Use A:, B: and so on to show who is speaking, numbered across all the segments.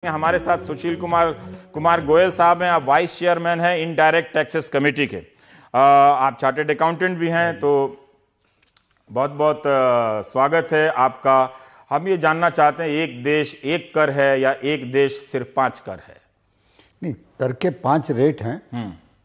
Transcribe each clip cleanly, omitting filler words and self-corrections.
A: हमारे साथ सुशील कुमार गोयल साहब हैं। आप वाइस चेयरमैन हैं इनडायरेक्ट टैक्सेस कमेटी के। आप चार्टर्ड अकाउंटेंट भी हैं, तो बहुत बहुत स्वागत है आपका। हम ये जानना चाहते हैं, एक देश एक कर है या एक देश सिर्फ 5 कर है?
B: नहीं, कर के 5 रेट हैं,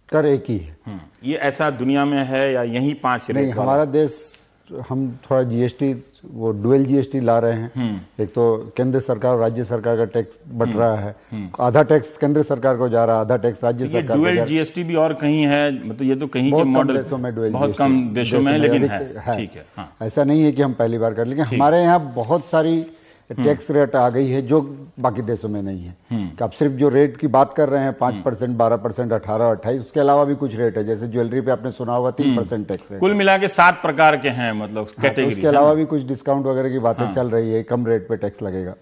B: कर एक ही है।
A: ये ऐसा दुनिया में है या यही 5 रेट?
B: नहीं, हमारा देश, हम थोड़ा जीएसटी, वो डुअल जीएसटी ला रहे हैं। एक तो केंद्र सरकार और राज्य सरकार का टैक्स बट रहा है, आधा टैक्स केंद्र सरकार को जा रहा है, आधा टैक्स राज्य सरकार को जा रहा है।
A: डुअल जीएसटी भी और कहीं है, मतलब ये तो कहीं के मॉडल
B: देशों में डुअल,
A: बहुत कम देशों में, लेकिन है। ठीक है, हाँ।
B: ऐसा नहीं है कि हम पहली बार कर, लेकिन हमारे यहाँ बहुत सारी टैक्स रेट आ गई है जो बाकी देशों में नहीं है। आप सिर्फ जो रेट की बात कर रहे हैं 5%, 12%, 18, 28, उसके अलावा भी कुछ रेट है। जैसे ज्वेलरी पे आपने सुना होगा 3% टैक्स रेट।
A: कुल मिला के 7 प्रकार के हैं, मतलब कैटेगरी।
B: उसके अलावा भी कुछ डिस्काउंट वगैरह की बातें चल रही है, कम रेट पे टैक्स लगेगा।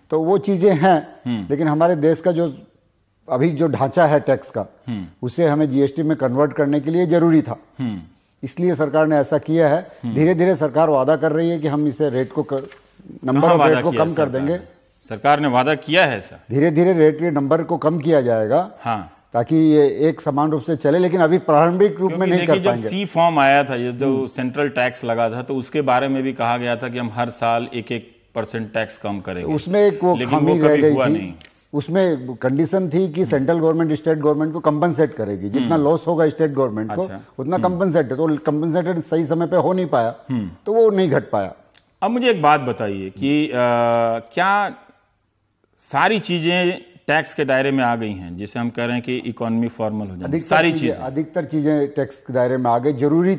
B: तो वो चीजें हैं, लेकिन हमारे देश का जो अभी जो ढांचा है टैक्स का, उसे हमें जीएसटी में कन्वर्ट करने के लिए जरूरी था। इसलिए सरकार ने ऐसा किया है। धीरे धीरे सरकार वादा कर रही है कि हम इसे रेट को नंबर ऑफ रेट को कम कर देंगे।
A: सरकार ने वादा किया है ऐसा?
B: धीरे धीरे रेट के नंबर को कम किया जाएगा, हाँ, ताकि ये एक समान रूप से चले, लेकिन अभी प्रारंभिक रूप में नहीं कर पाएंगे।
A: जब सी फॉर्म आया था, ये जो सेंट्रल टैक्स लगा था, तो उसके बारे में भी कहा गया था कि हम हर साल 1-1% टैक्स कम करेंगे।
B: उसमें एक वो खामी रह गई थी। उसमें कंडीशन थी कि सेंट्रल गवर्नमेंट स्टेट गवर्नमेंट को कंपनसेट करेगी, जितना लॉस होगा स्टेट गवर्नमेंट को उतना कंपनसेट है। तो कंपनसेटेड सही समय पे हो नहीं पाया, तो वो नहीं घट पाया।
A: अब मुझे एक बात बताइए कि क्या सारी चीजें टैक्स के दायरे में आ गई हैं, जिसे हम कह रहे हैं कि इकोनॉमी फॉर्मल हो जाए? सारी चीजें,
B: अधिकतर चीजें टैक्स के दायरे में आ गई। जरूरी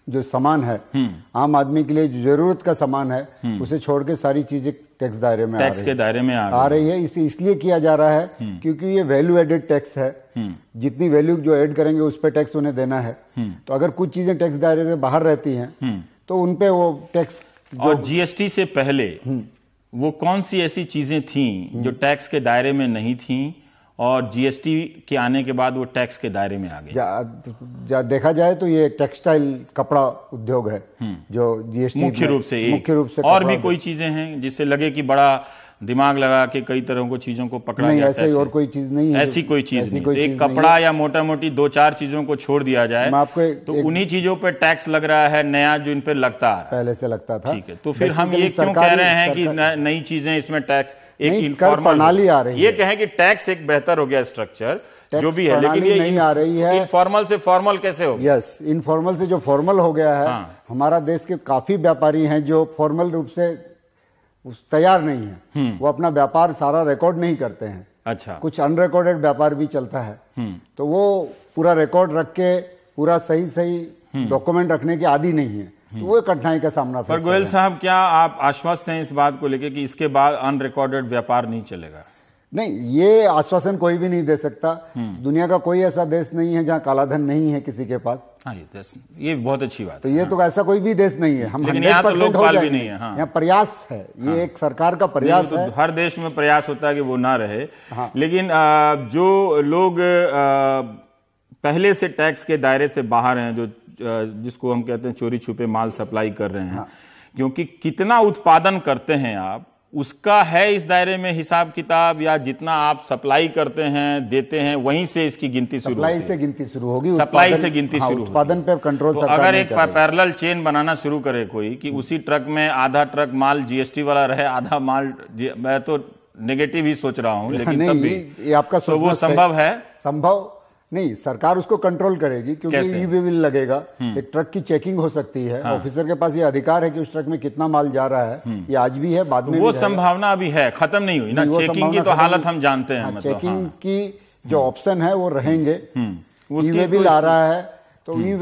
B: जो सामान है, आम आदमी के लिए जो जरूरत का सामान है, उसे छोड़ के सारी चीजें टैक्स दायरे में
A: टैक्स के दायरे में आ
B: रही है। इसे इसलिए किया जा रहा है क्योंकि ये वैल्यू एडेड टैक्स है। जितनी वैल्यू जो ऐड करेंगे उस पर टैक्स उन्हें देना है। तो अगर कुछ चीजें टैक्स दायरे से बाहर रहती हैं तो उनपे वो टैक्स।
A: और जीएसटी से पहले वो कौन सी ऐसी चीजें थीं जो टैक्स के दायरे में नहीं थीं, और जीएसटी के आने के बाद वो टैक्स के दायरे में आ गई?
B: देखा जाए तो ये टेक्सटाइल कपड़ा उद्योग है जो जीएसटी
A: मुख्य रूप से और भी कोई चीजें हैं जिससे लगे कि बड़ा दिमाग लगा के कई तरह को चीजों को पकड़ा
B: नहीं, ऐसे और कोई चीज नहीं है।
A: ऐसी कोई चीज नहीं। एक कपड़ा या मोटा मोटी 2-4 चीजों को छोड़ दिया जाए तो उन्हीं चीजों पे टैक्स लग रहा है नया, जो इन पे लगता है,
B: पहले से लगता था।
A: ठीक है, तो फिर हम ये क्यों कह रहे हैं कि नई चीजें इसमें टैक्स एक इनफॉर्मल
B: प्रणाली आ रही है?
A: ये कहें कि टैक्स एक बेहतर हो गया स्ट्रक्चर जो भी है, लेकिन ये
B: नहीं आ रही है।
A: इनफॉर्मल से फॉर्मल कैसे हो?
B: यस, इनफॉर्मल से जो फॉर्मल हो गया है। हमारा देश के काफी व्यापारी हैं जो फॉर्मल रूप से तैयार नहीं है, वो अपना व्यापार सारा रिकॉर्ड नहीं करते हैं।
A: अच्छा,
B: कुछ अनरिकॉर्डेड व्यापार भी चलता है, तो वो पूरा रिकॉर्ड रख के पूरा सही डॉक्यूमेंट रखने की आदी नहीं है, तो वो कठिनाई का सामना।
A: पर गोयल साहब, क्या आप आश्वस्त हैं इस बात को लेकर कि इसके बाद अनरिकॉर्डेड व्यापार नहीं चलेगा?
B: नहीं, ये आश्वासन कोई भी नहीं दे सकता। दुनिया का कोई ऐसा देश नहीं है जहां कालाधन नहीं है किसी के पास।
A: हाँ, ये बहुत अच्छी बात है।
B: तो ये तो ऐसा कोई भी देश नहीं है। हम
A: 100% हो जाएंगे। भी नहीं है। हाँ।
B: यहाँ प्रयास है, ये एक सरकार का प्रयास है।
A: हर देश में प्रयास होता है कि वो ना रहे। लेकिन जो लोग पहले से टैक्स के दायरे से बाहर हैं, जो जिसको हम कहते हैं चोरी छुपे माल सप्लाई कर रहे हैं, क्योंकि कितना उत्पादन करते हैं आप, उसका है इस दायरे में हिसाब किताब, या जितना आप सप्लाई करते हैं देते हैं वहीं से इसकी गिनती शुरू होगी?
B: सप्लाई से गिनती शुरू होगी।
A: सप्लाई से गिनती शुरू होगी।
B: उत्पादन पे कंट्रोल
A: सरकार अगर एक पैरेलल चेन बनाना शुरू करे कोई, कि उसी ट्रक में आधा ट्रक माल जीएसटी वाला रहे, आधा माल, मैं तो नेगेटिव ही सोच रहा हूं, लेकिन तब भी
B: ये आपका
A: तो वो संभव है?
B: संभव नहीं, सरकार उसको कंट्रोल करेगी क्योंकि ई वे बिल लगेगा। एक ट्रक की चेकिंग हो सकती है। ऑफिसर के पास ये अधिकार है कि उस ट्रक में कितना माल जा रहा है। ये आज भी है, बाद में
A: वो संभावना अभी है, खत्म नहीं हुई ना। चेकिंग की तो हालत हम जानते हैं।
B: चेकिंग की जो ऑप्शन है वो रहेंगे। ई वे बिल आ रहा है, तो ई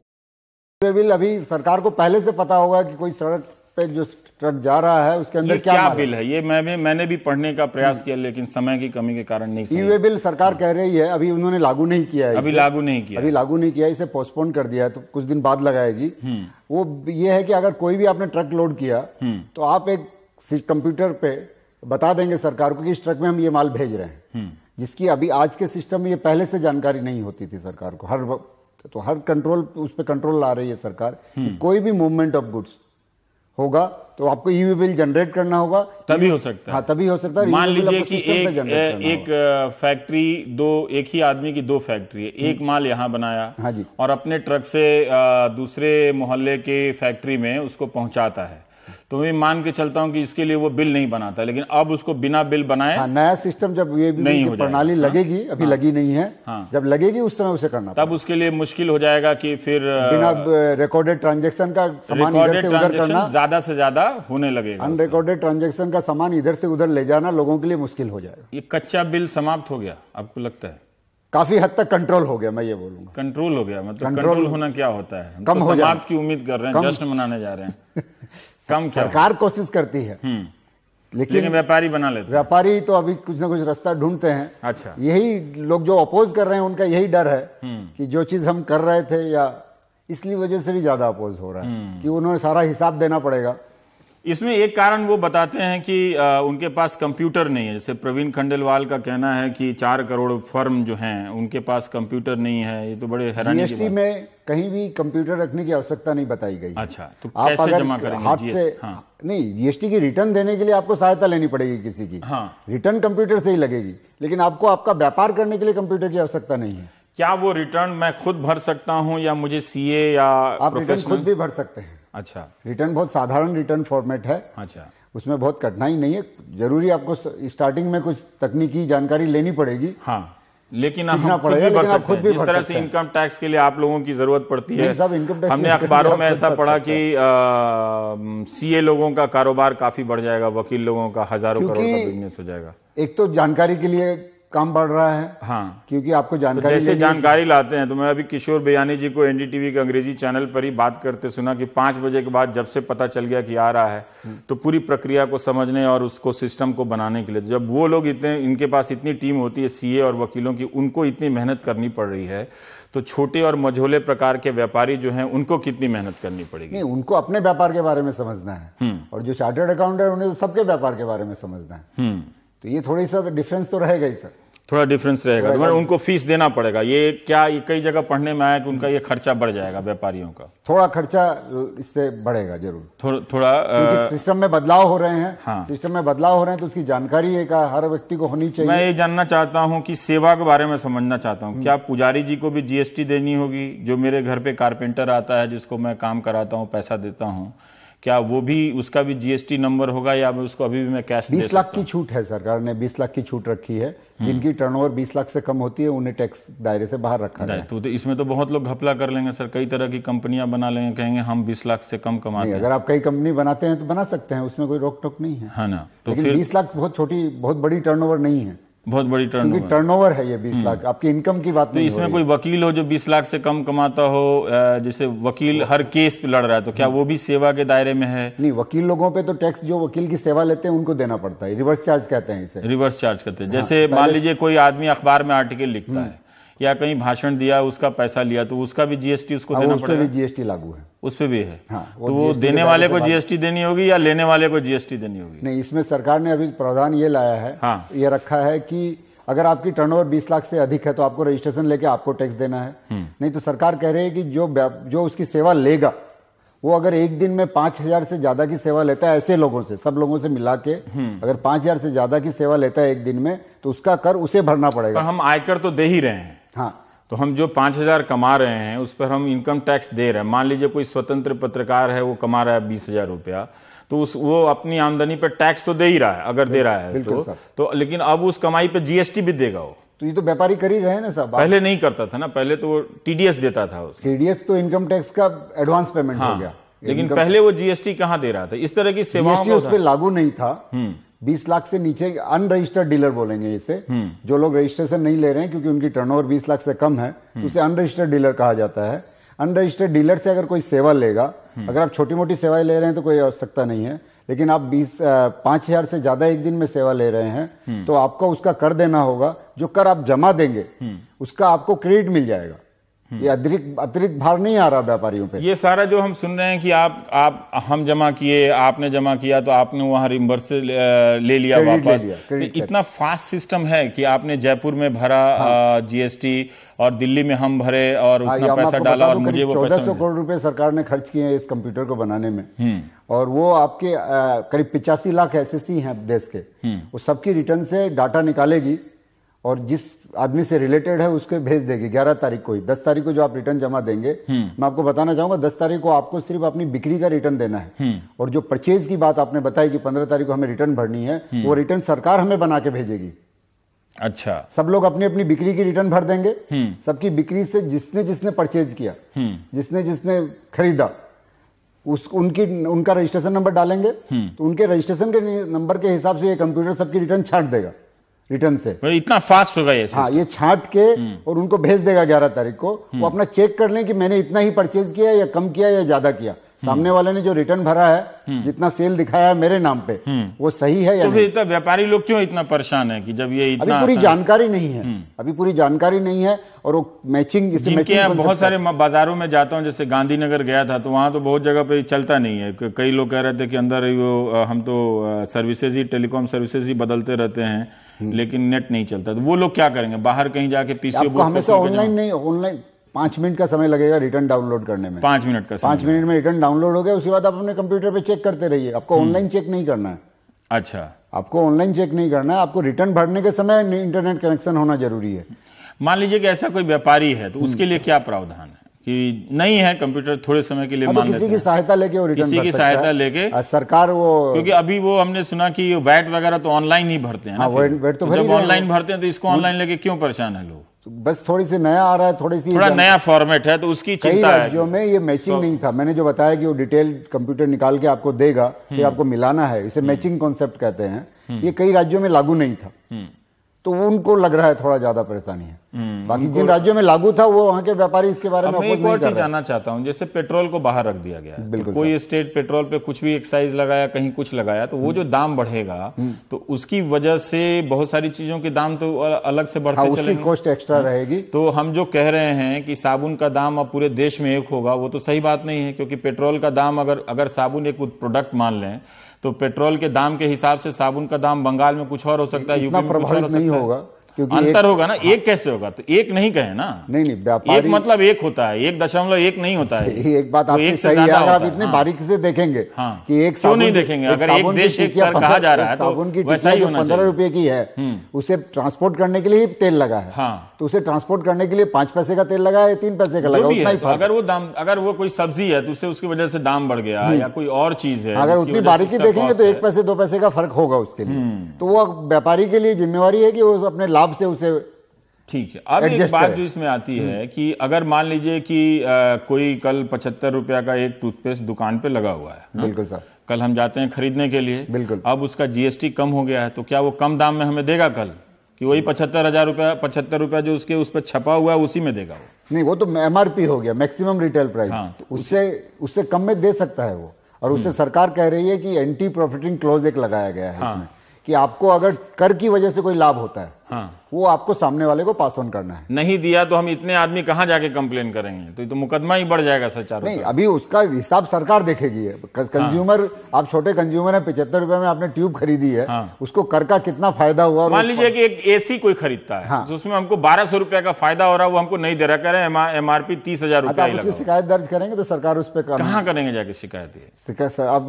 B: वे बिल अभी सरकार को पहले से पता होगा कि कोई सड़क पे जो ट्रक जा रहा है उसके अंदर क्या
A: बिल है। ये मैंने भी पढ़ने का प्रयास किया, लेकिन समय की कमी के कारण नहीं।
B: ई वे बिल सरकार कह रही है, अभी उन्होंने लागू नहीं किया है।
A: अभी लागू नहीं किया,
B: इसे पोस्टपोन कर दिया है, तो कुछ दिन बाद लगाएगी। वो ये है कि अगर कोई भी आपने ट्रक लोड किया तो आप एक कंप्यूटर पे बता देंगे सरकार को कि इस ट्रक में हम ये माल भेज रहे हैं, जिसकी अभी आज के सिस्टम में ये पहले से जानकारी नहीं होती थी सरकार को। हर कंट्रोल, उस पर कंट्रोल ला रही है सरकार। कोई भी मूवमेंट ऑफ गुड्स होगा तो आपको ईवी बिल जनरेट करना होगा,
A: तभी हो सकता है।
B: हाँ, तभी हो सकता है।
A: मान लीजिए कि एक फैक्ट्री, एक ही आदमी की 2 फैक्ट्री है, एक माल यहाँ बनाया,
B: हाँ जी,
A: और अपने ट्रक से दूसरे मोहल्ले के फैक्ट्री में उसको पहुंचाता है, तो मैं मान के चलता हूं कि इसके लिए वो बिल नहीं बनाता, लेकिन अब उसको बिना बिल बनाए,
B: हाँ, नया सिस्टम जब ये प्रणाली लगेगी, अभी लगी नहीं है, जब लगेगी उस समय उसे करना,
A: तब उसके लिए मुश्किल हो जाएगा कि फिर
B: बिना रिकॉर्डेड ट्रांजेक्शन का सामान इधर से उधर करना
A: ज्यादा से ज्यादा होने लगेगा।
B: अनरिकॉर्डेड ट्रांजेक्शन का सामान इधर से उधर ले जाना लोगों के लिए मुश्किल हो जाएगा।
A: ये कच्चा बिल समाप्त हो गया, आपको लगता है?
B: काफी हद तक कंट्रोल हो गया, मैं ये बोलूंगा।
A: कंट्रोल हो गया, मतलब कंट्रोल होना क्या होता है?
B: कम हो
A: समाप्त की उम्मीद कर रहे हैं, जश्न मनाने जा रहे हैं। कम
B: सरकार कोशिश करती है,
A: लेकिन व्यापारी बना लेते हैं।
B: व्यापारी तो अभी कुछ ना कुछ रास्ता ढूंढते हैं।
A: अच्छा,
B: यही लोग जो अपोज कर रहे हैं उनका यही डर है कि जो चीज हम कर रहे थे, या इसलिए वजह से भी ज्यादा अपोज हो रहा है कि उन्हें सारा हिसाब देना पड़ेगा।
A: इसमें एक कारण वो बताते हैं कि उनके पास कंप्यूटर नहीं है। जैसे प्रवीण खंडेलवाल का कहना है कि 4 करोड़ फर्म जो हैं उनके पास कंप्यूटर नहीं है। ये तो बड़े हैरानी की बात है।
B: जीएसटी में कहीं भी कंप्यूटर रखने की आवश्यकता नहीं बताई गई।
A: अच्छा, तो
B: आप
A: कैसे
B: अगर
A: जमा करेंगे
B: हाथ से? हाँ। नहीं, जीएसटी की रिटर्न देने के लिए आपको सहायता लेनी पड़ेगी किसी की।
A: हाँ,
B: रिटर्न कंप्यूटर से ही लगेगी, लेकिन आपको आपका व्यापार करने के लिए कंप्यूटर की आवश्यकता नहीं है।
A: क्या वो रिटर्न मैं खुद भर सकता हूं या मुझे सीए या
B: आप रिटर्न खुद भी भर सकते हैं।
A: अच्छा,
B: रिटर्न बहुत साधारण रिटर्न फॉर्मेट है।
A: अच्छा,
B: उसमें बहुत कठिनाई नहीं है। जरूरी आपको स्टार्टिंग में कुछ तकनीकी जानकारी लेनी पड़ेगी।
A: हाँ, लेकिन हम खुद भी भर सकते हैं। जिस तरह से इनकम टैक्स के लिए आप लोगों की जरूरत पड़ती है, हमने अखबारों में ऐसा पढ़ा कि सीए लोगों का कारोबार काफी बढ़ जाएगा, वकील लोगों का हजारों करोड़ का बिजनेस हो जाएगा।
B: एक तो जानकारी के लिए काम बढ़ रहा है।
A: हाँ,
B: क्योंकि आपको जानकारी,
A: तो जैसे जानकारी लाते हैं, तो मैं अभी किशोर बेयानी जी को एनडीटीवी के अंग्रेजी चैनल पर ही बात करते सुना कि 5 बजे के बाद जब से पता चल गया कि आ रहा है, तो पूरी प्रक्रिया को समझने और उसको सिस्टम को बनाने के लिए, जब वो लोग इनके पास इतनी टीम होती है सीए और वकीलों की, उनको इतनी मेहनत करनी पड़ रही है, तो छोटे और मझोले प्रकार के व्यापारी जो हैं उनको कितनी मेहनत करनी पड़ेगी?
B: नहीं, उनको अपने व्यापार के बारे में समझना है, और जो चार्टर्ड अकाउंटेंट है उन्हें तो सबके व्यापार के बारे में समझना है। तो ये थोड़ी सा डिफरेंस तो रहेगा ही सर,
A: थोड़ा डिफरेंस रहेगा। तो उनको फीस देना पड़ेगा। ये कई जगह पढ़ने में आया कि उनका ये खर्चा बढ़ जाएगा व्यापारियों का।
B: थोड़ा खर्चा इससे बढ़ेगा जरूर,
A: थोड़ा
B: क्योंकि सिस्टम में बदलाव हो रहे हैं। हाँ, सिस्टम में बदलाव हो रहे हैं तो उसकी जानकारी एक हर व्यक्ति को होनी चाहिए।
A: मैं ये जानना चाहता हूँ कि सेवा के बारे में समझना चाहता हूँ। क्या पुजारी जी को भी जीएसटी देनी होगी? जो मेरे घर पे कारपेंटर आता है, जिसको मैं काम कराता हूँ, पैसा देता हूँ, क्या वो भी, उसका भी जीएसटी नंबर होगा, या उसको अभी भी मैं कैश
B: 20 लाख की छूट है, सरकार ने 20 लाख की छूट रखी है। जिनकी टर्नओवर 20 लाख से कम होती है उन्हें टैक्स दायरे से बाहर रखा है।
A: तो इसमें तो बहुत लोग घपला कर लेंगे सर, कई तरह की कंपनियां बना लेंगे, कहेंगे हम 20 लाख से कम कमाते हैं।
B: अगर आप कई कंपनी बनाते हैं तो बना सकते हैं, उसमें कोई रोक टोक नहीं है
A: ना। तो
B: लेकिन 20 लाख बहुत बड़ी टर्नओवर नहीं है।
A: बहुत बड़ी
B: टर्नओवर है ये 20 लाख, आपकी इनकम की बात नहीं।
A: तो इसमें कोई वकील हो जो 20 लाख से कम कमाता हो, जैसे वकील हर केस पे लड़ रहा है, तो क्या वो भी सेवा के दायरे में है?
B: नहीं, वकील लोगों पे तो टैक्स जो वकील की सेवा लेते हैं उनको देना पड़ता है। रिवर्स चार्ज कहते हैं इसे।
A: रिवर्स चार्ज कहते हैं। जैसे मान लीजिए कोई आदमी अखबार में आर्टिकल लिखता है या कहीं भाषण दिया, उसका पैसा लिया, तो उसका भी जीएसटी उसको देना पड़ेगा।
B: उस पे भी जीएसटी लागू है।
A: उस पे भी है।
B: हाँ,
A: तो वो देने वाले को जीएसटी देनी होगी या लेने वाले को जीएसटी देनी होगी?
B: नहीं, इसमें सरकार ने अभी प्रावधान ये लाया है,
A: हाँ,
B: ये रखा है कि अगर आपकी टर्नओवर 20 लाख से अधिक है तो आपको रजिस्ट्रेशन लेके आपको टैक्स देना है। नहीं तो सरकार कह रही है कि जो उसकी सेवा लेगा, वो अगर एक दिन में 5,000 से ज्यादा की सेवा लेता है, ऐसे लोगों से, सब लोगों से मिला के अगर 5,000 से ज्यादा की सेवा लेता है एक दिन में, तो उसका कर उसे भरना पड़ेगा।
A: पर हम आयकर तो दे ही रहे हैं।
B: हाँ,
A: तो हम जो 5,000 कमा रहे हैं उस पर हम इनकम टैक्स दे रहे हैं। मान लीजिए कोई स्वतंत्र पत्रकार है, वो कमा रहा है 20,000 रुपया, तो वो अपनी आमदनी पर टैक्स तो दे ही रहा है, अगर दे रहा है तो लेकिन अब उस कमाई पे जीएसटी भी देगा वो।
B: तो ये तो व्यापारी कर ही रहे हैं ना साहब।
A: पहले नहीं करता था ना, पहले तो वो टीडीएस देता था।
B: टीडीएस तो इनकम टैक्स का एडवांस पेमेंट हो गया,
A: लेकिन पहले वो जीएसटी कहाँ दे रहा था? इस तरह की सेवाओं
B: उस पर लागू नहीं था। 20 लाख से नीचे अनरजिस्टर्ड डीलर बोलेंगे इसे, जो लोग रजिस्ट्रेशन नहीं ले रहे हैं क्योंकि उनकी टर्नओवर 20 लाख से कम है, तो उसे अनरजिस्टर्ड डीलर कहा जाता है। अनरजिस्टर्ड डीलर से अगर कोई सेवा लेगा, अगर आप छोटी मोटी सेवाएं ले रहे हैं तो कोई आवश्यकता नहीं है, लेकिन आप 5,000 से ज्यादा एक दिन में सेवा ले रहे हैं तो आपको उसका कर देना होगा। जो कर आप जमा देंगे उसका आपको क्रेडिट मिल जाएगा। ये अतिरिक्त भार नहीं आ रहा व्यापारियों पे।
A: ये सारा जो हम सुन रहे हैं कि आप हम जमा किए, आपने जमा किया तो आपने वहां रिम्बर्स ले लिया वापस, तो इतना फास्ट सिस्टम है कि आपने जयपुर में भरा जीएसटी और दिल्ली में हम भरे और उतना पैसा डाला और मुझे वो
B: 1400 करोड़ रुपए सरकार ने खर्च किए हैं इस कंप्यूटर को बनाने में, और वो आपके करीब 85 लाख एसएससी हैं देश के, वो सबकी रिटर्न से डाटा निकालेगी और जिस आदमी से रिलेटेड है उसके भेज देगी 11 तारीख को ही। 10 तारीख को जो आप रिटर्न जमा देंगे, मैं आपको बताना चाहूंगा 10 तारीख को आपको सिर्फ अपनी बिक्री का रिटर्न देना है, और जो परचेज की बात आपने बताई कि 15 तारीख को हमें रिटर्न भरनी है, वो रिटर्न सरकार हमें बना के भेजेगी।
A: अच्छा, सब
B: लोग अपनी अपनी बिक्री की रिटर्न भर देंगे, सबकी बिक्री से जिसने जिसने परचेज किया, जिसने जिसने खरीदा, उनका रजिस्ट्रेशन नंबर डालेंगे, तो उनके रजिस्ट्रेशन के नंबर के हिसाब से ये कंप्यूटर सबकी रिटर्न छांट देगा रिटर्न से।
A: इतना फास्ट होगा ये?
B: हाँ, ये छांट के और उनको भेज देगा 11 तारीख को। वो अपना चेक कर लें कि मैंने इतना ही परचेज किया या कम किया या ज्यादा किया, सामने वाले ने जो रिटर्न भरा है, जितना सेल दिखाया है मेरे नाम पे, वो सही है या
A: तो फिर व्यापारी लोग क्यों इतना परेशान है कि जब ये इतना
B: अभी पूरी जानकारी नहीं है, अभी पूरी जानकारी नहीं है, और वो मैचिंग
A: बहुत सारे बाजारों में जाता हूँ, जैसे गांधीनगर गया था तो वहां तो बहुत जगह पे चलता नहीं है। कई लोग कह रहे थे कि अंदर वो हम तो सर्विसेज ही, टेलीकॉम सर्विसेज ही बदलते रहते हैं, लेकिन नेट नहीं चलता। तो वो लोग क्या करेंगे? बाहर कहीं जाके पीसी
B: हमेशा ऑनलाइन नहीं, ऑनलाइन 5 मिनट का समय लगेगा रिटर्न डाउनलोड करने में।
A: 5 मिनट का समय?
B: 5 मिनट में रिटर्न डाउनलोड हो गया, उसके बाद आप अपने कंप्यूटर पे चेक करते रहिए। आपको ऑनलाइन चेक नहीं करना है।
A: अच्छा,
B: आपको ऑनलाइन चेक नहीं करना है, आपको रिटर्न भरने के समय इंटरनेट कनेक्शन होना जरूरी है।
A: मान लीजिए कि ऐसा कोई व्यापारी है, तो उसके लिए क्या प्रावधान है कि नहीं है कंप्यूटर, थोड़े समय के लिए मान लेते हैं,
B: किसी की सहायता लेके वो रिटर्न,
A: किसी की सहायता लेके
B: सरकार वो,
A: क्योंकि अभी वो हमने सुना कि वैट वगैरह तो ऑनलाइन ही भरते हैं।
B: वैट तो
A: जब ऑनलाइन भरते हैं तो इसको ऑनलाइन लेके क्यों परेशान है लोग?
B: बस थोड़ी सी नया आ रहा है, थोड़ा
A: नया फॉर्मेट है, तो उसकी चिंता है।
B: राज्यों में ये मैचिंग नहीं था। मैंने जो बताया कि वो डिटेल कंप्यूटर निकाल के आपको देगा, फिर आपको मिलाना है, इसे मैचिंग कॉन्सेप्ट कहते हैं। ये कई राज्यों में लागू नहीं था, तो उनको लग रहा है थोड़ा ज्यादा परेशानी है। बाकी जिन राज्यों में लागू था वो वहां के व्यापारी इसके बारे में
A: एक और चीज जानना चाहता हूं, जैसे पेट्रोल को बाहर रख दिया गया, बिल्कुल, कोई स्टेट पेट्रोल पे कुछ भी एक्साइज लगाया, कहीं कुछ लगाया, तो वो जो दाम बढ़ेगा तो उसकी वजह से बहुत सारी चीजों के दाम तो अलग से बढ़ते चलेंगे,
B: कॉस्ट एक्स्ट्रा रहेगी।
A: तो हम जो कह रहे हैं कि साबुन का दाम अब पूरे देश में एक होगा, वो तो सही बात नहीं है, क्योंकि पेट्रोल का दाम अगर साबुन एक प्रोडक्ट मान लें तो पेट्रोल के दाम के हिसाब से साबुन का दाम बंगाल में कुछ और हो सकता है, यूपी में कुछ और हो सकता है, क्योंकि अंतर होगा ना। एक कैसे होगा? तो एक नहीं कहे ना,
B: नहीं व्यापारी,
A: एक मतलब एक होता है, 1.1 नहीं होता है।
B: एक बात आपकी सही है, अगर आप इतने बारीकी से देखेंगे कि एक
A: क्यों नहीं देखेंगे? अगर एक देश एक कर कहा जा रहा है तो
B: साबुन की टिकिया जो 15 रुपए की है, उसे ट्रांसपोर्ट करने के लिए तेल लगा है, तो उसे ट्रांसपोर्ट करने के लिए 5 पैसे का तेल लगा है, 3 पैसे का लगा, उतना ही फर्क।
A: अगर वो दाम, अगर वो कोई सब्जी है तो उसकी वजह से दाम बढ़ गया, या कोई और चीज है,
B: अगर उतनी बारीकी देखेंगे तो 1 पैसे 2 पैसे का फर्क होगा उसके लिए। तो वो व्यापारी के लिए जिम्मेवारी है कि वो अपने लाभ से उसे,
A: ठीक है। अब एक बात जो इसमें आती है कि अगर मान लीजिए कि कोई कल 75 रुपया का एक टूथपेस्ट दुकान पे लगा हुआ है,
B: बिल्कुल सर,
A: कल हम जाते हैं खरीदने के लिए,
B: बिल्कुल,
A: अब उसका जीएसटी कम हो गया है, तो क्या वो कम दाम में हमें देगा कल, कि वही 75,000 रुपया, 75 रुपया जो उसके उस पर छपा हुआ है उसी में देगा वो?
B: नहीं, वो तो एमआरपी हो गया, मैक्सिमम रिटेल प्राइस। तो उससे कम में दे सकता है वो, और उससे सरकार कह रही है कि एंटी प्रॉफिटिंग क्लॉज एक लगाया गया है इसमें, कि आपको अगर कर की वजह से कोई लाभ होता है, वो आपको सामने वाले को पास ऑन करना है।
A: नहीं दिया तो हम इतने आदमी कहां जाके कंप्लेन करेंगे? तो मुकदमा ही बढ़ जाएगा सर चारों।
B: नहीं, अभी उसका हिसाब सरकार देखेगी। कंज्यूमर, आप छोटे कंज्यूमर है, 75 रुपए में आपने ट्यूब खरीदी है, उसको कर का कितना फायदा हुआ?
A: मान लीजिए कि एक एसी कोई खरीदता है, तो उसमें हमको 1200 रुपया का फायदा हो रहा है, वो हमको नहीं दे रहा, कह रहे हैं एमआरपी 30,000 रुपया।
B: उसकी शिकायत दर्ज करेंगे तो सरकार उस पर
A: कहां करेंगे जाके शिकायत?
B: अब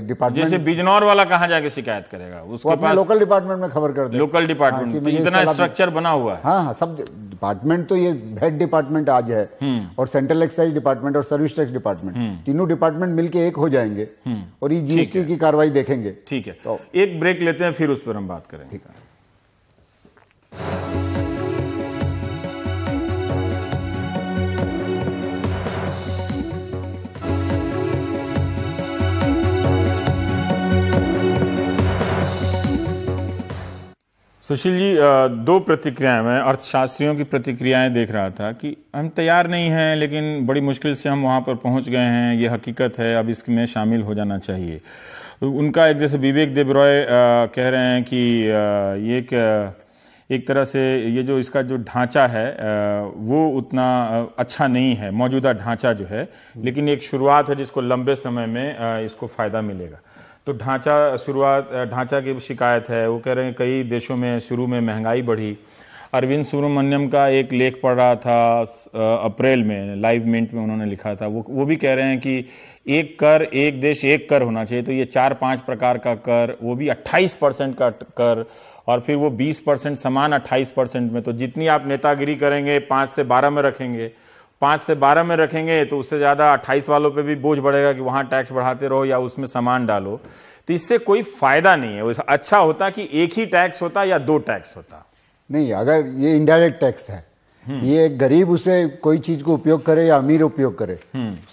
B: डिपार्टमेंट,
A: जैसे बिजनौर वाला कहां जाके शिकायत करेगा? उसके पास
B: लोकल डिपार्टमेंट में खबर कर दे,
A: लोकल डिपार्टमेंट, इतना स्ट्रक्चर बना हुआ है।
B: हाँ, सब डिपार्टमेंट, तो ये हेड डिपार्टमेंट आज है, और सेंट्रल एक्साइज डिपार्टमेंट और सर्विस टैक्स डिपार्टमेंट, तीनों डिपार्टमेंट मिलके एक हो जाएंगे और ये जीएसटी की कार्रवाई देखेंगे।
A: ठीक है, तो एक ब्रेक लेते हैं, फिर उस पर हम बात करेंगे। सुशील जी, दो प्रतिक्रियाएं, मैं अर्थशास्त्रियों की प्रतिक्रियाएं देख रहा था कि हम तैयार नहीं हैं, लेकिन बड़ी मुश्किल से हम वहां पर पहुंच गए हैं, ये हकीकत है, अब इसमें शामिल हो जाना चाहिए। उनका एक, जैसे विवेक देबरॉय कह रहे हैं कि ये एक एक तरह से ये जो इसका जो ढांचा है वो उतना अच्छा नहीं है, मौजूदा ढांचा जो है, लेकिन एक शुरुआत है जिसको लंबे समय में इसको फायदा मिलेगा। तो ढांचा की शिकायत है, वो कह रहे हैं कई देशों में शुरू में महंगाई बढ़ी। अरविंद सुब्रमण्यम का एक लेख पढ़ रहा था अप्रैल में, लाइव मिंट में उन्होंने लिखा था, वो भी कह रहे हैं कि एक कर, एक देश एक कर होना चाहिए। तो ये 4-5 प्रकार का कर, वो भी 28% का कर, और फिर वो 20% समान 28% में। तो जितनी आप नेतागिरी करेंगे 5 से 12 में रखेंगे, 5 से 12 में रखेंगे तो उससे ज़्यादा 28 वालों पे भी बोझ बढ़ेगा कि वहाँ टैक्स बढ़ाते रहो या उसमें सामान डालो। तो इससे कोई फायदा नहीं है। अच्छा होता कि एक ही टैक्स होता या 2 टैक्स होता।
B: नहीं, अगर ये इनडायरेक्ट टैक्स है, ये गरीब उसे कोई चीज को उपयोग करे या अमीर उपयोग करे,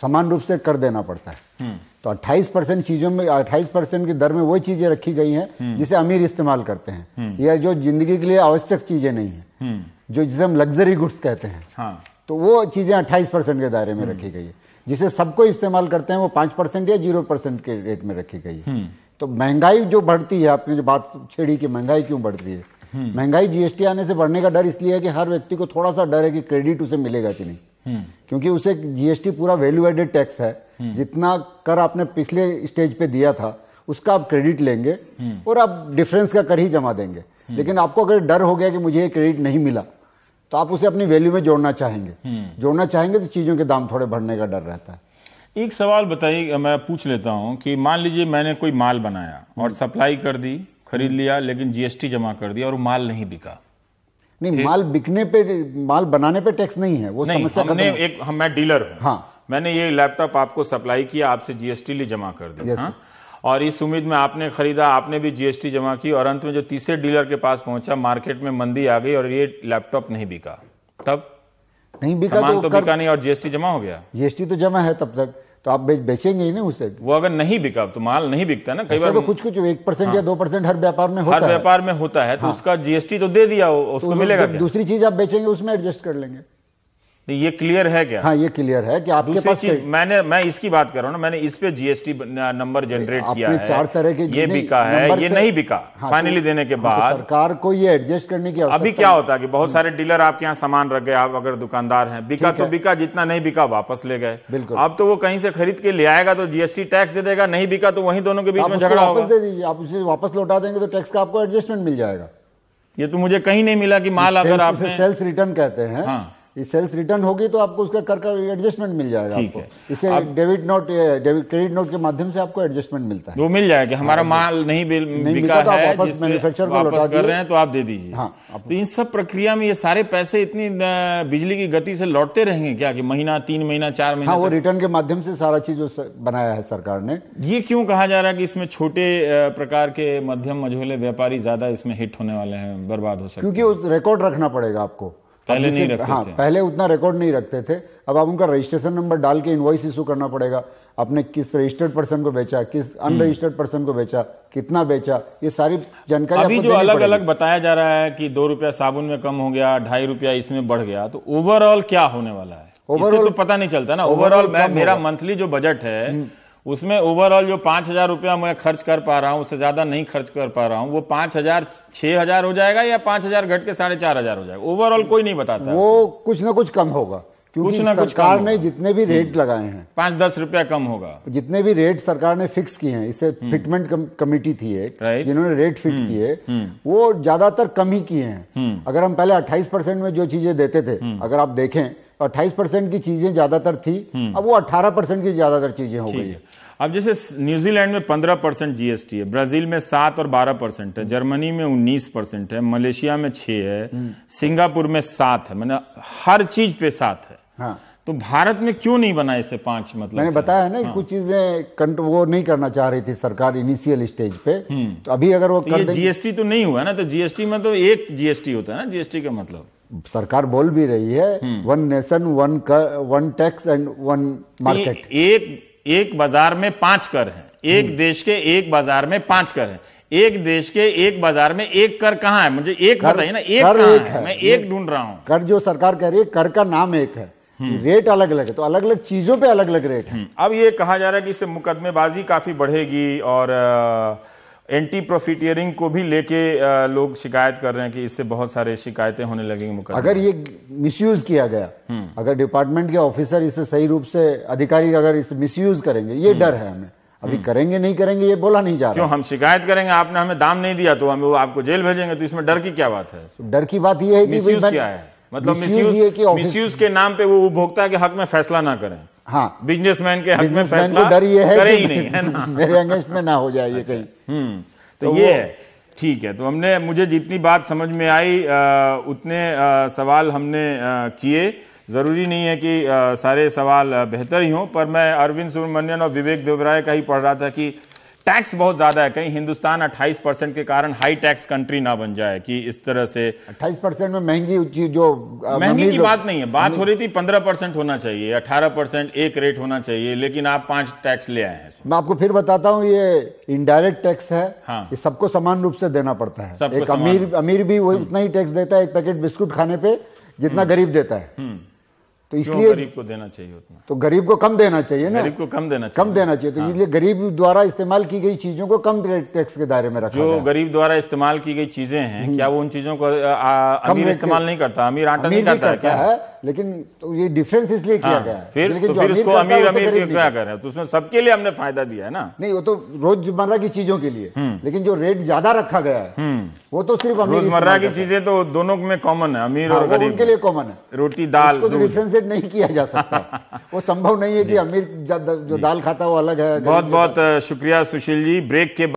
B: समान रूप से कर देना पड़ता है। तो 28% चीजों में 28% की दर में वो चीजें रखी गई हैं जिसे अमीर इस्तेमाल करते हैं, या जो जिंदगी के लिए आवश्यक चीजें नहीं है, जो जिसे हम लग्जरी गुड्स कहते हैं। हाँ। तो वो चीजें 28% के दायरे में रखी गई है। जिसे सबको इस्तेमाल करते हैं वो 5% या 0% के रेट में रखी गई है। तो महंगाई जो बढ़ती है, आपने जो बात छेड़ी कि महंगाई क्यों बढ़ती है, महंगाई जीएसटी आने से बढ़ने का डर इसलिए है कि हर व्यक्ति को थोड़ा सा डर है कि क्रेडिट उसे मिलेगा कि नहीं, क्योंकि उसे जीएसटी पूरा वैल्यू एडेड टैक्स है। जितना कर आपने पिछले स्टेज पे दिया था उसका आप क्रेडिट लेंगे और आप डिफरेंस का कर ही जमा देंगे। लेकिन आपको अगर डर हो गया कि मुझे ये क्रेडिट नहीं मिला तो आप उसे अपनी वैल्यू में जोड़ना चाहेंगे तो चीजों के दाम थोड़े बढ़ने का डर रहता है।
A: एक सवाल बताइए, मैं पूछ लेता हूं कि मान लीजिए मैंने कोई माल बनाया और सप्लाई कर दी, खरीद लिया, लेकिन जीएसटी जमा कर दिया और वो माल नहीं बिका।
B: नहीं, माल बिकने पे, माल बनाने पे टैक्स नहीं है, वो समस्या
A: खत्म। मैं डीलर हूं, हाँ, मैंने ये लैपटॉप आपको सप्लाई किया, आपसे जीएसटी ली जमा कर दी, हाँ? और इस उम्मीद में आपने खरीदा, आपने भी जीएसटी जमा की, और अंत में जो तीसरे डीलर के पास पहुंचा, मार्केट में मंदी आ गई और ये लैपटॉप नहीं बिका, तब
B: नहीं बिका,
A: सामान तो बिका नहीं और जीएसटी जमा हो गया।
B: जीएसटी तो जमा है तब तक, तो आप बेचेंगे ही नहीं उसे।
A: वो अगर नहीं बिका तो माल नहीं बिकता ना। कई बार
B: तो कुछ 1% या 2% हर व्यापार में होता है,
A: हर व्यापार में होता है। तो उसका जीएसटी तो दे दिया, उसको मिलेगा क्या?
B: दूसरी चीज आप बेचेंगे उसमें एडजस्ट कर लेंगे।
A: ये क्लियर है क्या?
B: हाँ, ये क्लियर है कि आपके पास
A: मैं इसकी बात कर रहा हूँ ना, मैंने इस पे जीएसटी नंबर जनरेट किया है।
B: 4 तरह के,
A: ये बिका है, ये नहीं बिका, फाइनली देने के बाद
B: सरकार को ये एडजस्ट करने की आवश्यकता।
A: अभी क्या होता है कि बहुत सारे डीलर आपके यहाँ सामान रख गए, आप अगर दुकानदार हैं, बिका तो बिका, जितना नहीं बिका वापस ले गए।
B: बिल्कुल।
A: अब तो वो कहीं से खरीद के ले आएगा तो जीएसटी टैक्स दे देगा, नहीं बिका तो वहीं दोनों के बीच में झगड़ा होगा।
B: वापस दे दीजिए, आप उसे वापस लौटा देंगे तो टैक्स का आपको एडजस्टमेंट मिल जाएगा।
A: ये तो मुझे कहीं नहीं मिला कि माल अगर आपने
B: सेल्स रिटर्न कहते हैं, ये सेल्स रिटर्न होगी तो आपको उसका कर का एडजस्टमेंट मिल जाएगा। आपको इसे क्रेडिट नोट के माध्यम से आपको एडजस्टमेंट मिलता है,
A: वो मिल जाएगा कि हमारा माल नहीं बिका
B: तो
A: है,
B: वापस मैन्युफैक्चरर को लौटा
A: कर रहे हैं तो आप दे दीजिए। तो इन सब प्रक्रिया में ये सारे पैसे इतनी बिजली की गति से लौटते रहेंगे क्या कि महीना, 3 महीना, 4 महीना?
B: हाँ, वो रिटर्न के माध्यम से सारा चीज बनाया है सरकार ने।
A: ये क्यों कहा जा रहा है कि इसमें छोटे प्रकार के मध्यम मझोले व्यापारी ज्यादा इसमें हिट होने वाले हैं, बर्बाद हो सकते हैं?
B: क्योंकि रिकॉर्ड रखना पड़ेगा आपको,
A: पहले नहीं रखते
B: थे। पहले उतना रिकॉर्ड नहीं रखते थे। अब आप उनका रजिस्ट्रेशन नंबर डाल के इनवॉइस इशू करना पड़ेगा। आपने किस रजिस्टर्ड पर्सन को बेचा, किस अनरजिस्टर्ड पर्सन को बेचा, कितना बेचा, ये सारी जानकारी
A: अभी जो अलग अलग बताया जा रहा है कि 2 रुपया साबुन में कम हो गया, 2.5 रुपया इसमें बढ़ गया, तो ओवरऑल क्या होने वाला है? ओवरऑल तो पता नहीं चलता ना। ओवरऑल मेरा मंथली जो बजट है उसमें ओवरऑल जो 5,000 रुपया मैं खर्च कर पा रहा हूं, उससे ज्यादा नहीं खर्च कर पा रहा हूं, वो 5,000 6,000 हो जाएगा या 5,000 घट के 4,500 हो जाएगा? ओवरऑल कोई नहीं बताता।
B: वो कुछ ना कुछ कम होगा, क्योंकि सरकार ने जितने भी रेट लगाए हैं
A: 5-10 रुपया कम होगा।
B: जितने भी रेट सरकार ने फिक्स किए हैं, इससे फिटमेंट कमेटी थी एक, जिन्होंने रेट फिट किए, वो ज्यादातर कम ही किए हैं। अगर हम पहले 28% में जो चीजें देते थे, अगर आप देखें तो 28% की चीजें ज्यादातर थी, अब वो 18% की ज्यादातर चीजें हो गई है।
A: अब जैसे न्यूजीलैंड में 15% जीएसटी है, ब्राजील में 7 और 12% है, जर्मनी में 19% है, मलेशिया में 6 है, सिंगापुर में 7 है, मैंने हर चीज पे 7 है।
B: हाँ।
A: तो भारत में क्यों नहीं बना इसे 5? मतलब
B: मैंने बताया ना, कुछ चीजें वो नहीं करना चाह रही थी सरकार इनिशियल स्टेज पे। तो अभी अगर वो
A: कर जीएसटी तो नहीं हुआ ना, तो जीएसटी में तो एक जीएसटी होता है ना। जीएसटी का मतलब
B: सरकार बोल भी रही है 1 नेशन 1 टैक्स एंड 1 मार्केट।
A: एक बाजार में 5 कर हैं, एक देश के एक बाजार में 5 कर हैं। एक देश के एक बाजार में एक कर कहाँ है? मुझे एक बताइए ना, एक कहाँ है? मैं एक ढूंढ रहा हूं।
B: कर जो सरकार कह रही है, कर का नाम एक है, रेट अलग अलग है, तो अलग अलग चीजों पे अलग अलग रेट है।
A: अब ये कहा जा रहा है कि इससे मुकदमेबाजी काफी बढ़ेगी एंटी प्रॉफिटियरिंग को भी लेके लोग शिकायत कर रहे हैं कि इससे बहुत सारे शिकायतें होने लगेंगी मुकदमे।
B: अगर ये मिसयूज किया गया, अगर डिपार्टमेंट के ऑफिसर इसे सही रूप से, अधिकारी अगर इसे मिसयूज करेंगे, ये डर है हमें। अभी करेंगे नहीं करेंगे ये बोला नहीं जा रहा।
A: क्यों हम शिकायत करेंगे, आपने हमें दाम नहीं दिया तो हमें वो आपको जेल भेजेंगे, तो इसमें डर की क्या बात है?
B: डर की बात ये है कि
A: मिसयूज क्या है, मतलब मिसयूज के नाम पे वो उपभोक्ता के हक में फैसला ना करें।
B: हाँ,
A: बिजनेसमैन के हक में फैसला
B: को डर ये है
A: करे ही नहीं, है ना?
B: मेरे अगेंस्ट में ना हो जाए ये कहीं।
A: तो ये है, ठीक है। तो हमने, मुझे जितनी बात समझ में आई उतने सवाल हमने किए। जरूरी नहीं है कि सारे सवाल बेहतर ही हों, पर मैं अरविंद सुब्रमण्यन और विवेक देवराय का ही पढ़ रहा था कि टैक्स बहुत ज्यादा है। कहीं हिंदुस्तान 28% के कारण हाई टैक्स कंट्री ना बन जाए कि इस तरह से
B: 28% में महंगी, जो
A: महंगी की बात नहीं है, बात हो रही थी 15% होना चाहिए, 18% एक रेट होना चाहिए, लेकिन आप 5 टैक्स ले आए हैं।
B: मैं आपको फिर बताता हूं, ये इनडायरेक्ट टैक्स है।
A: हाँ।
B: ये सबको समान रूप से देना पड़ता है। एक अमीर भी वही उतना ही टैक्स देता है एक पैकेट बिस्कुट खाने पे जितना गरीब देता है। तो इसलिए
A: गरीब को देना चाहिए उतना,
B: तो गरीब को कम देना चाहिए ना,
A: गरीब को कम देना चाहिए।
B: तो इसलिए गरीब द्वारा इस्तेमाल की गई चीजों को कम टैक्स के दायरे में रखा
A: जो गरीब द्वारा इस्तेमाल की गई चीजें हैं, क्या वो उन चीजों को अमीर इस्तेमाल नहीं करता? अमीर आटा नहीं खाता है क्या?
B: लेकिन तो ये डिफरेंस इसलिए किया गया है।
A: फिर उसको अमीर क्या कर रहे हैं? तो उसमें सबके लिए हमने फायदा दिया है ना।
B: नहीं, वो तो रोजमर्रा की चीजों के लिए, लेकिन जो रेट ज्यादा रखा गया है वो तो सिर्फ
A: रोजमर्रा की चीजें तो दोनों में कॉमन है, अमीर और गरीब
B: उनके लिए कॉमन है।
A: रोटी दाल
B: उसको डिफरेंशिएट नहीं किया जा सकता। वो संभव नहीं है कि अमीर जो दाल खाता है वो अलग है।
A: बहुत बहुत शुक्रिया सुशील जी। ब्रेक के